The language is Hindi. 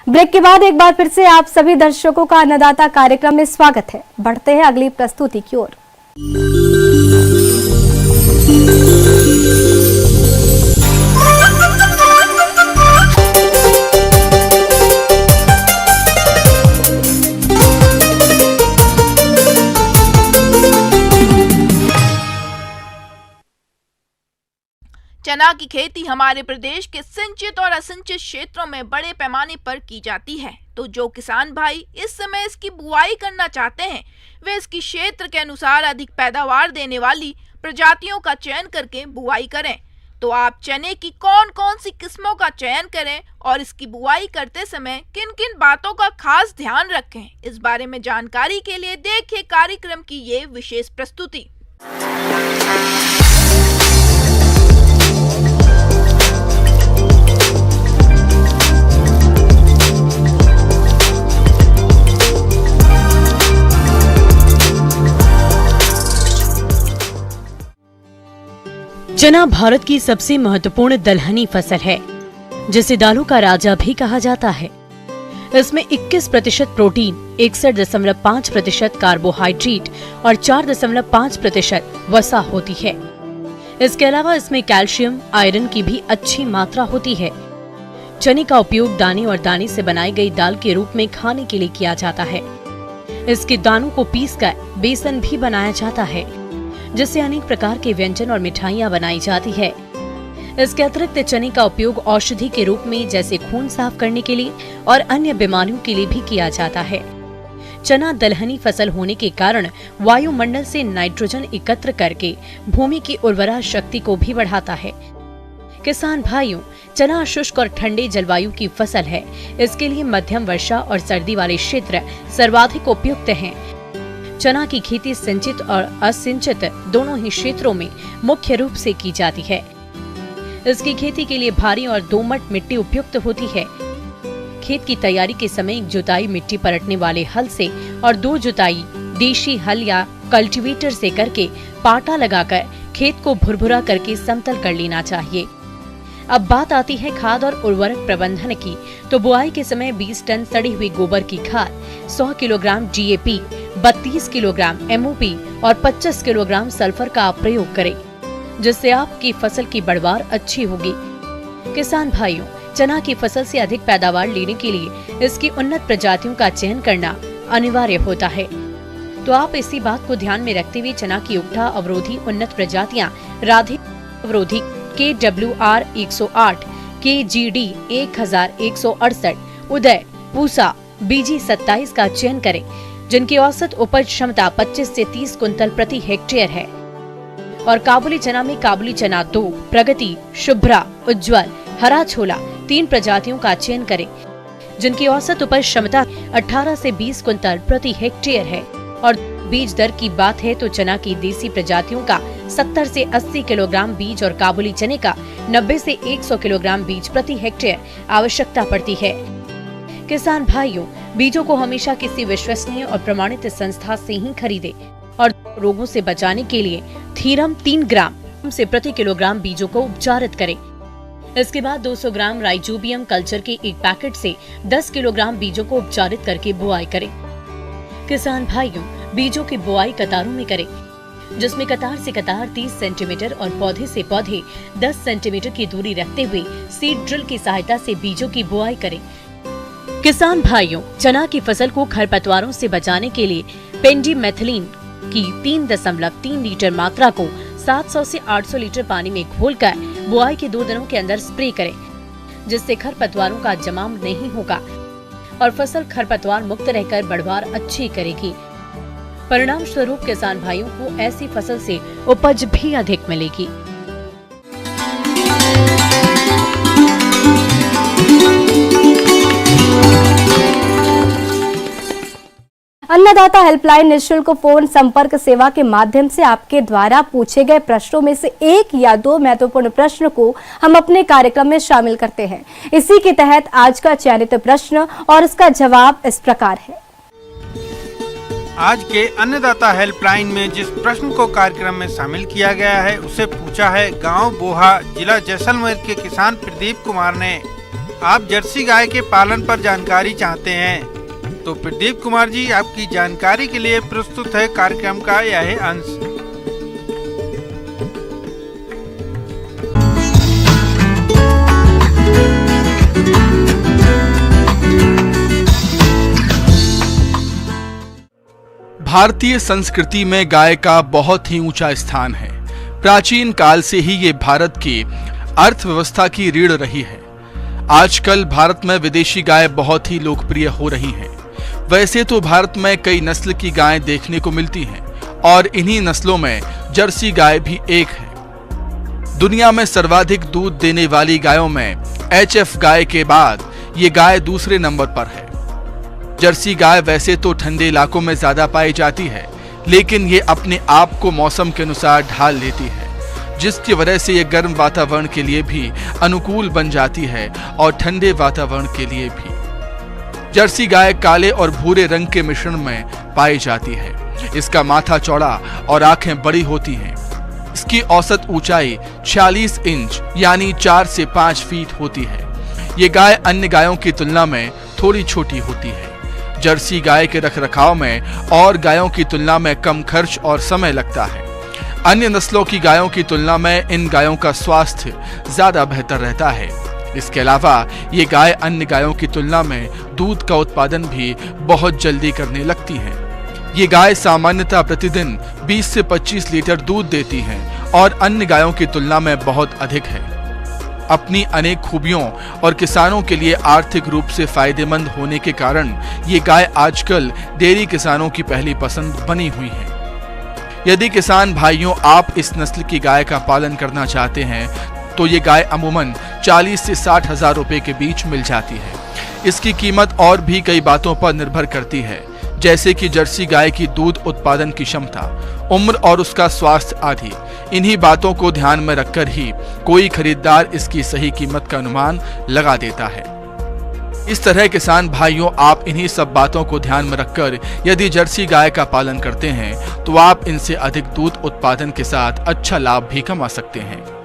ब्रेक के बाद एक बार फिर से आप सभी दर्शकों का अन्नदाता कार्यक्रम में स्वागत है। बढ़ते हैं अगली प्रस्तुति की ओर। चना की खेती हमारे प्रदेश के सिंचित और असिंचित क्षेत्रों में बड़े पैमाने पर की जाती है। तो जो किसान भाई इस समय इसकी बुआई करना चाहते हैं, वे इसकी क्षेत्र के अनुसार अधिक पैदावार देने वाली प्रजातियों का चयन करके बुआई करें। तो आप चने की कौन कौन सी किस्मों का चयन करें और इसकी बुआई करते समय किन किन बातों का खास ध्यान रखें, इस बारे में जानकारी के लिए देखिए कार्यक्रम की ये विशेष प्रस्तुति। चना भारत की सबसे महत्वपूर्ण दलहनी फसल है, जिसे दालों का राजा भी कहा जाता है। इसमें 21% प्रोटीन, 61.5% कार्बोहाइड्रेट और 4.5% वसा होती है। इसके अलावा इसमें कैल्शियम, आयरन की भी अच्छी मात्रा होती है। चने का उपयोग दाने और दाने से बनाई गई दाल के रूप में खाने के लिए किया जाता है। इसके दानों को पीसकर बेसन भी बनाया जाता है, जिससे अनेक प्रकार के व्यंजन और मिठाइयाँ बनाई जाती है। इसके अतिरिक्त चने का उपयोग औषधि के रूप में जैसे खून साफ करने के लिए और अन्य बीमारियों के लिए भी किया जाता है। चना दलहनी फसल होने के कारण वायुमंडल से नाइट्रोजन एकत्र करके भूमि की उर्वरा शक्ति को भी बढ़ाता है। किसान भाइयों, चना शुष्क और ठंडे जलवायु की फसल है। इसके लिए मध्यम वर्षा और सर्दी वाले क्षेत्र सर्वाधिक उपयुक्त हैं। चना की खेती सिंचित और असिंचित दोनों ही क्षेत्रों में मुख्य रूप से की जाती है। इसकी खेती के लिए भारी और दोमट मिट्टी उपयुक्त होती है। खेत की तैयारी के समय एक जुताई मिट्टी पलटने वाले हल से और 2 जुताई देशी हल या कल्टीवेटर से करके पाटा लगाकर खेत को भुरभुरा करके समतल कर लेना चाहिए। अब बात आती है खाद और उर्वरक प्रबंधन की। तो बुआई के समय 20 टन सड़ी हुई गोबर की खाद, 100 किलोग्राम DAP, 32 किलोग्राम MOP और 25 किलोग्राम सल्फर का प्रयोग करें, जिससे आपकी फसल की बढ़वार अच्छी होगी। किसान भाइयों, चना की फसल से अधिक पैदावार लेने के लिए इसकी उन्नत प्रजातियों का चयन करना अनिवार्य होता है। तो आप इसी बात को ध्यान में रखते हुए चना की उगटा अवरोधी उन्नत प्रजातियां राधे अवरोधी KWR 108, KGD 1168, उदय, पूसा, BG 27 का चयन करें, जिनकी औसत उपज क्षमता 25 से 30 कुंतल प्रति हेक्टेयर है। और काबुली चना में काबुली चना 2, प्रगति, शुभ्रा, उज्जवल, हरा छोला 3 प्रजातियों का चयन करें, जिनकी औसत उपज क्षमता 18 से 20 कुंतल प्रति हेक्टेयर है। और बीज दर की बात है तो चना की देसी प्रजातियों का 70 से 80 किलोग्राम बीज और काबुली चने का 90 से 100 किलोग्राम बीज प्रति हेक्टेयर आवश्यकता पड़ती है। किसान भाइयों, बीजों को हमेशा किसी विश्वसनीय और प्रमाणित संस्था से ही खरीदें और रोगों से बचाने के लिए थीरम 3 ग्राम से प्रति किलोग्राम बीजों को उपचारित करें। इसके बाद 200 ग्राम राइजोबियम कल्चर के एक पैकेट से 10 किलोग्राम बीजों को उपचारित करके बुआई करें। किसान भाइयों, बीजों की बुआई कतारों में करें, जिसमें कतार से कतार 30 सेंटीमीटर और पौधे से पौधे 10 सेंटीमीटर की दूरी रखते हुए सीड ड्रिल की सहायता से बीजों की बुआई करें। किसान भाइयों, चना की फसल को खरपतवारों से बचाने के लिए पेंडिमेथिलीन की 3.3 लीटर मात्रा को 700 से 800 लीटर पानी में घोलकर बुआई के 2 दिनों के अंदर स्प्रे करें, जिससे खरपतवारों का जमाव नहीं होगा और फसल खरपतवार मुक्त रहकर बढ़वार अच्छी करेगी। परिणाम स्वरूप किसान भाइयों को ऐसी फसल से उपज भी अधिक मिलेगी। अन्नदाता हेल्पलाइन निःशुल्क फोन संपर्क सेवा के माध्यम से आपके द्वारा पूछे गए प्रश्नों में से 1 या 2 महत्वपूर्ण प्रश्न को हम अपने कार्यक्रम में शामिल करते हैं। इसी के तहत आज का चयनित प्रश्न और इसका जवाब इस प्रकार है। आज के अन्नदाता हेल्पलाइन में जिस प्रश्न को कार्यक्रम में शामिल किया गया है, उसे पूछा है गांव बोहा, जिला जैसलमेर के किसान प्रदीप कुमार ने। आप जर्सी गाय के पालन पर जानकारी चाहते हैं तो प्रदीप कुमार जी आपकी जानकारी के लिए प्रस्तुत है कार्यक्रम का यह अंश। भारतीय संस्कृति में गाय का बहुत ही ऊंचा स्थान है। प्राचीन काल से ही ये भारत की अर्थव्यवस्था की रीढ़ रही है। आजकल भारत में विदेशी गाय बहुत ही लोकप्रिय हो रही हैं। वैसे तो भारत में कई नस्ल की गायें देखने को मिलती हैं और इन्हीं नस्लों में जर्सी गाय भी एक है। दुनिया में सर्वाधिक दूध देने वाली गायों में HF गाय के बाद ये गाय दूसरे नंबर पर है। जर्सी गाय वैसे तो ठंडे इलाकों में ज्यादा पाई जाती है, लेकिन ये अपने आप को मौसम के अनुसार ढाल लेती है, जिसकी वजह से ये गर्म वातावरण के लिए भी अनुकूल बन जाती है और ठंडे वातावरण के लिए भी। जर्सी गाय काले और भूरे रंग के मिश्रण में पाई जाती है। इसका माथा चौड़ा और आंखें बड़ी होती हैं। इसकी औसत ऊंचाई 46 इंच यानी 4 से 5 फीट होती है। ये गाय अन्य गायों की तुलना में थोड़ी छोटी होती है। जर्सी गाय के रखरखाव में और गायों की तुलना में कम खर्च और समय लगता है। अन्य नस्लों की गायों की तुलना में इन गायों का स्वास्थ्य ज्यादा बेहतर रहता है। इसके अलावा ये गाय अन्य गायों की तुलना में दूध का उत्पादन भी बहुत जल्दी करने लगती हैं। ये गाय सामान्यतः प्रतिदिन 20 से 25 लीटर दूध देती हैं और अन्य गायों की तुलना में बहुत अधिक है। अपनी अनेक खूबियों और किसानों के लिए आर्थिक रूप से फायदेमंद होने के कारण ये गाय आजकल डेयरी किसानों की पहली पसंद बनी हुई है। यदि किसान भाइयों आप इस नस्ल की गाय का पालन करना चाहते हैं तो ये गाय अमूमन 40 से 60 हजार रुपए के बीच मिल जाती है। इसकी कीमत और भी कई बातों पर निर्भर करती है, जैसे कि जर्सी गाय की दूध उत्पादन की क्षमता, उम्र और उसका स्वास्थ्य आदि। इन्हीं बातों को ध्यान में रखकर ही कोई खरीदार इसकी सही कीमत का अनुमान लगा देता है। इस तरह किसान भाइयों आप इन्हीं सब बातों को ध्यान में रखकर यदि जर्सी गाय का पालन करते हैं तो आप इनसे अधिक दूध उत्पादन के साथ अच्छा लाभ भी कमा सकते हैं।